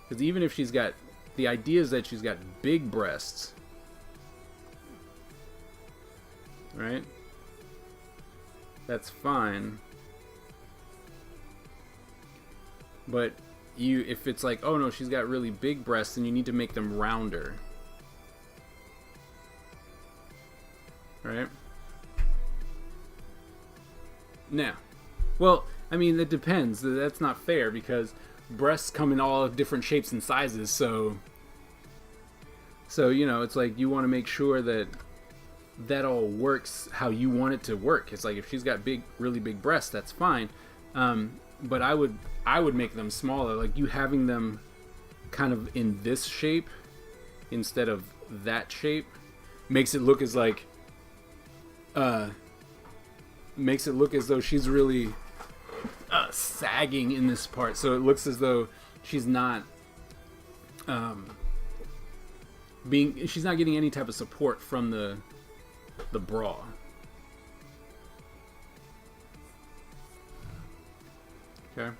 Because even if she's got, the idea is that she's got big breasts, right? That's fine. But if it's like, oh no, she's got really big breasts, then you need to make them rounder. Right? Now, well, I mean, it depends. That's not fair because breasts come in all different shapes and sizes, so you know, it's like you want to make sure that all works how you want it to work. It's like if she's got really big breasts, that's fine. But I would make them smaller, like you having them kind of in this shape instead of that shape makes it look as like makes it look as though she's really sagging in this part, so it looks as though she's not she's not getting any type of support from the bra. Okay.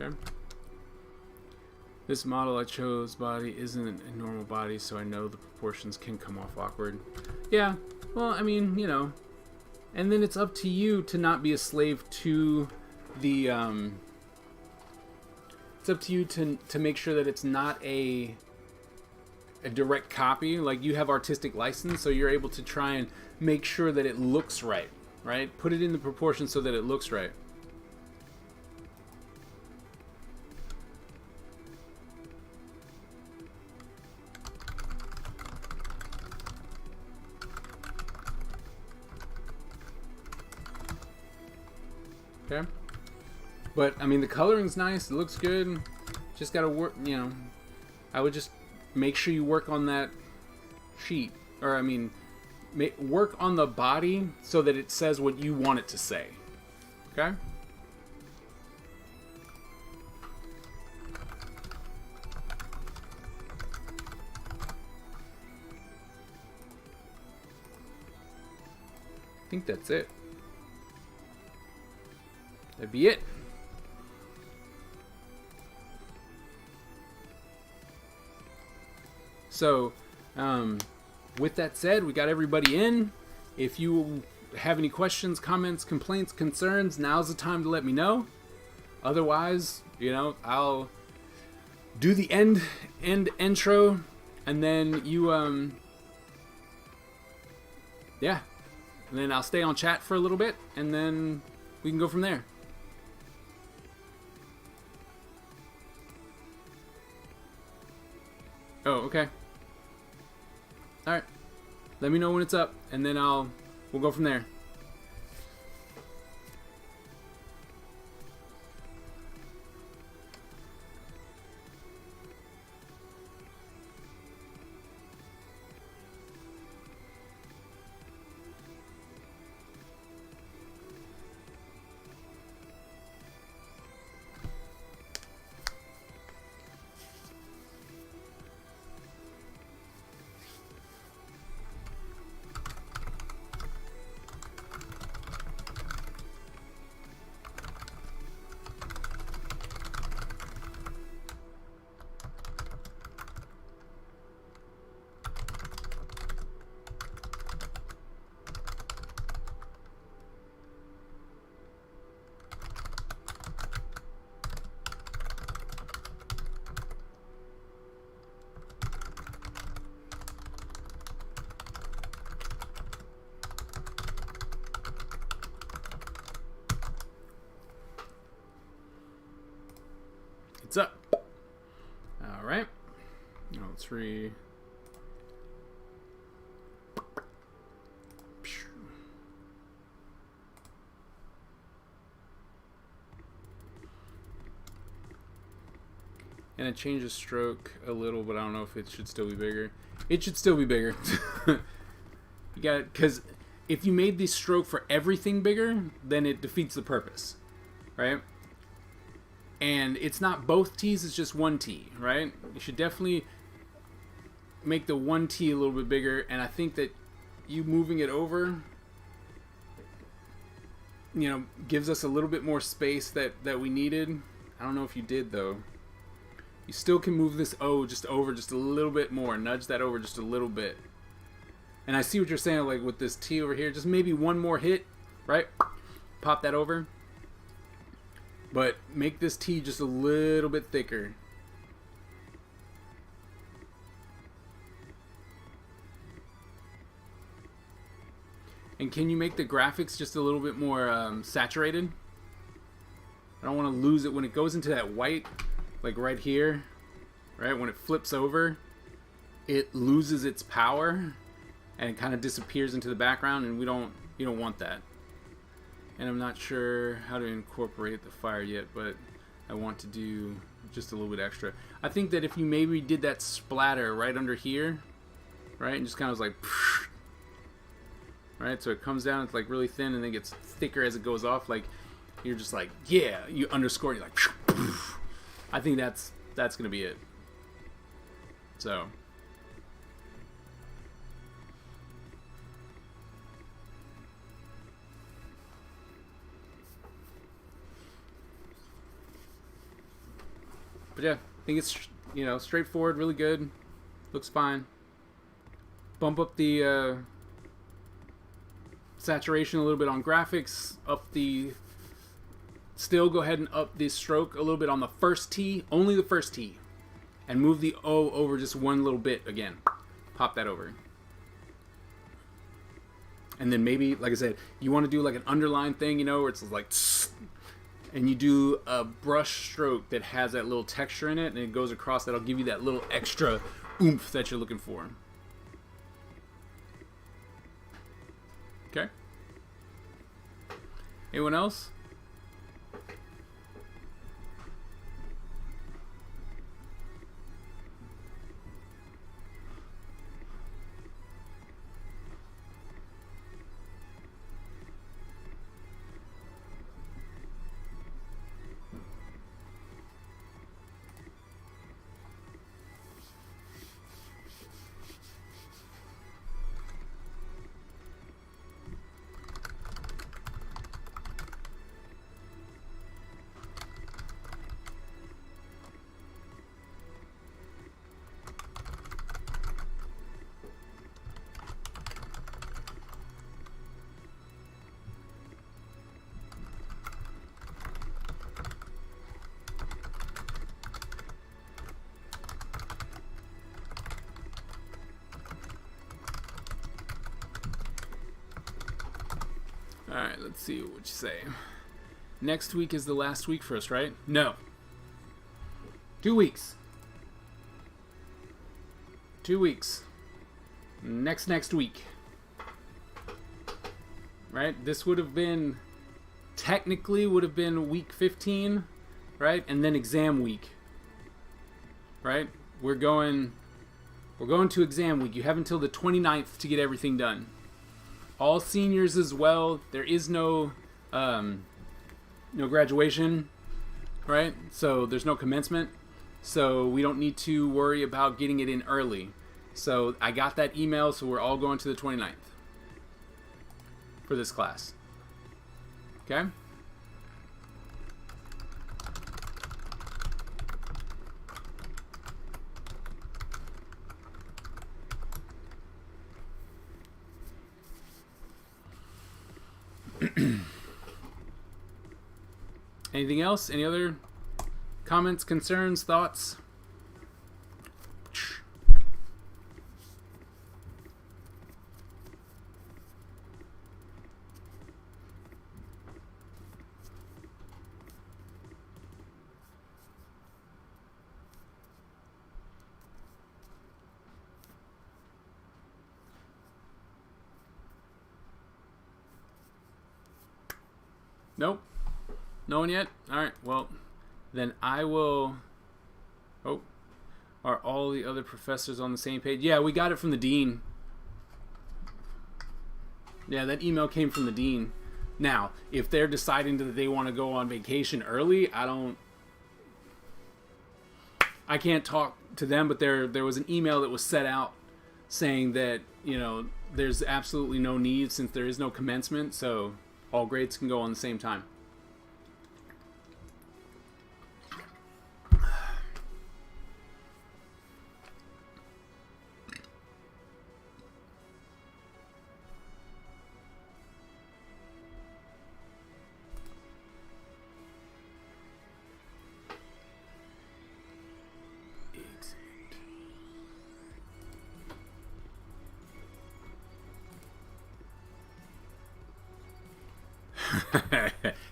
Okay. This model I chose body isn't a normal body, so I know the proportions can come off awkward. Yeah, well, I mean, you know, and then it's up to you to not be a slave to the, it's up to you to make sure that it's not a direct copy. Like, you have artistic license, so you're able to try and make sure that it looks right, right? Put it in the proportion so that it looks right. Okay. But, I mean, the coloring's nice. It looks good. Just gotta work, you know. I would just make sure you work on that sheet. Or, I mean, work on the body so that it says what you want it to say. Okay? I think that's it. That'd be it. So, with that said, we got everybody in. If you have any questions, comments, complaints, concerns, now's the time to let me know. Otherwise, you know, I'll do the end intro, and then you, yeah. And then I'll stay on chat for a little bit, and then we can go from there. Oh, okay. Alright. Let me know when it's up, and then we'll go from there. What's up? All right. Now let's and it changes stroke a little, but I don't know if it should still be bigger. It should still be bigger. You got it, because if you made the stroke for everything bigger, then it defeats the purpose, right? And it's not both T's, it's just one T, right? You should definitely make the one T a little bit bigger, and I think that you moving it over, you know, gives us a little bit more space that we needed. I don't know if you did, though. You still can move this O just over just a little bit more. Nudge that over just a little bit. And I see what you're saying, like with this T over here. Just maybe one more hit, right? Pop that over. But make this T just a little bit thicker. And can you make the graphics just a little bit more saturated? I don't want to lose it when it goes into that white. Like right here, right? When it flips over, it loses its power and it kind of disappears into the background, and you don't want that. And I'm not sure how to incorporate the fire yet, but I want to do just a little bit extra. I think that if you maybe did that splatter right under here, right? And just kind of like, right? So it comes down, it's like really thin and then gets thicker as it goes off. Like you're just like, yeah, you underscore, you're like, I think that's gonna be it. So but yeah, I think it's, you know, straightforward, really good, looks fine. Bump up the saturation a little bit on graphics, up the still go ahead and up this stroke a little bit on the first T, only the first T, and move the O over just one little bit again. Pop that over. And then maybe, like I said, you want to do like an underline thing, you know, where it's like, and you do a brush stroke that has that little texture in it, and it goes across. That'll give you that little extra oomph that you're looking for. Okay. Anyone else? Alright, let's see what you say. Next week is the last week for us, right? No. 2 weeks. 2 weeks. Next week. Right? This would have been, technically would have been week 15, right? And then exam week. Right? We're going to exam week. You have until the 29th to get everything done. All seniors as well. There is no graduation, right? So there's no commencement. So we don't need to worry about getting it in early. So I got that email, so we're all going to the 29th for this class. Okay? Anything else? Any other comments, concerns, thoughts? Nope. No one yet? Alright, well, then I will... Oh. Are all the other professors on the same page? Yeah, we got it from the dean. Yeah, that email came from the dean. Now, if they're deciding that they want to go on vacation early, I can't talk to them, but there was an email that was set out saying that, you know, there's absolutely no need since there is no commencement, so all grades can go on the same time.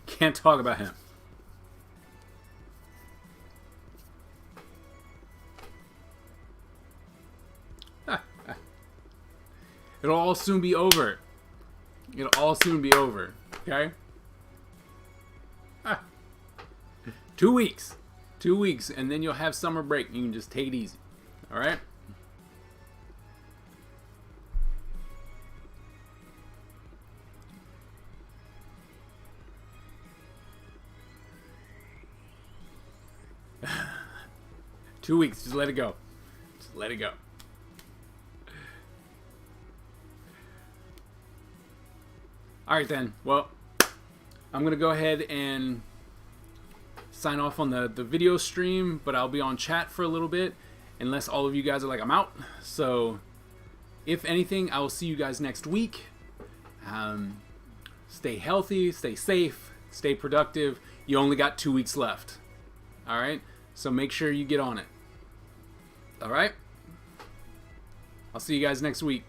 Can't talk about him. It'll all soon be over. It'll all soon be over. Okay? 2 weeks. 2 weeks, and then you'll have summer break. You can just take it easy. All right? Two weeks. Just let it go. Just let it go. Alright then. Well, I'm going to go ahead and sign off on the video stream, but I'll be on chat for a little bit unless all of you guys are like, I'm out. So, if anything, I will see you guys next week. Stay healthy, stay safe, stay productive. You only got 2 weeks left. Alright? So make sure you get on it. Alright? I'll see you guys next week.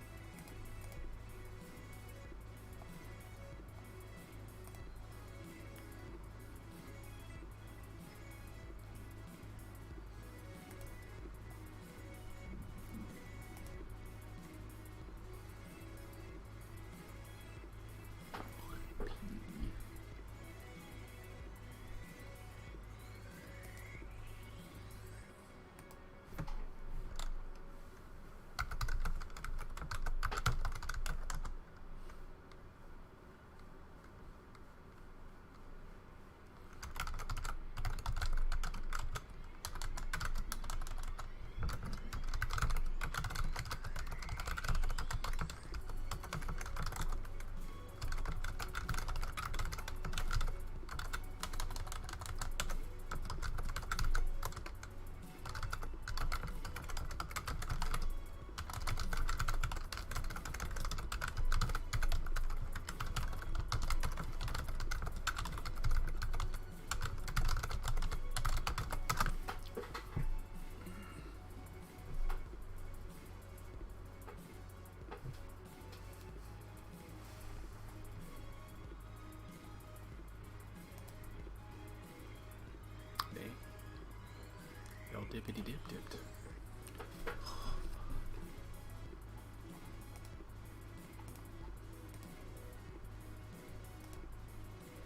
Dippity dip dipped.